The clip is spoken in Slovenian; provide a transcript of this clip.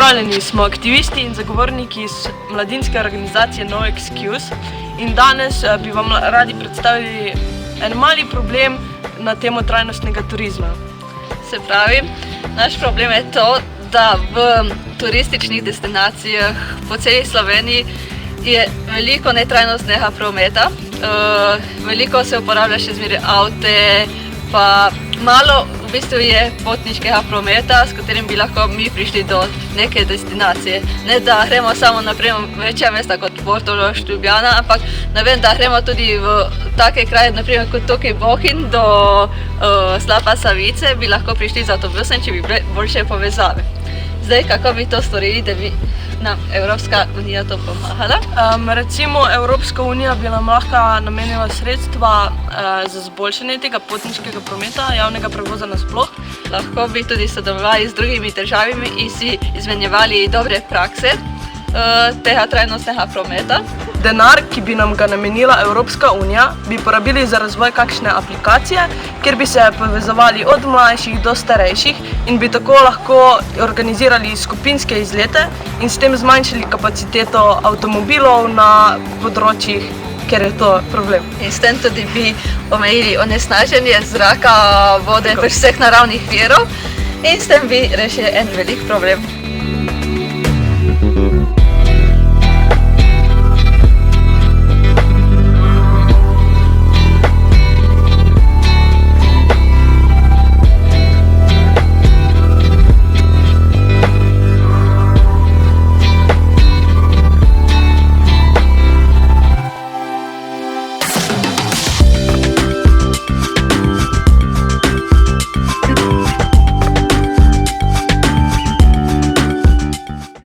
Pozdravljeni, smo aktivisti in zagovorniki iz mladinske organizacije No Excuse in danes bi vam radi predstavili en mali problem na temo trajnostnega turizma. Se pravi, naš problem je to, da v turističnih destinacijah po celi Sloveniji je veliko netrajnostnega prometa. Veliko se uporablja še zmeraj avte, pa malo v bistvu je potniškega prometa, s katerim bi lahko mi prišli do neke destinacije. Ne da gremo samo naprimer večja mesta kot Portorož, Ljubljana, ampak ne vem, da gremo tudi v take kraje, naprimer kot tukaj Bohinj do Slapa Savice, bi lahko prišli z avtobusom, če bi bile boljše povezave. Zdaj, kako bi to storili, da bi nam Evropska unija to pomagala? Recimo Evropska unija bi nam lahko namenila sredstva za izboljšanje tega potniškega prometa, javnega prevoza nasploh. Lahko bi tudi sodelovali z drugimi državami in si izmenjevali dobre prakse tega trajnostnega prometa. Denar, ki bi nam ga namenila Evropska unija, bi porabili za razvoj kakšne aplikacije, kjer bi se povezovali od mlajših do starejših in bi tako lahko organizirali skupinske izlete in s tem zmanjšali kapaciteto avtomobilov na področjih, ker je to problem. In s tem tudi bi omejili onesnaženje zraka, vode, vseh naravnih virov in s tem bi rešili en velik problem.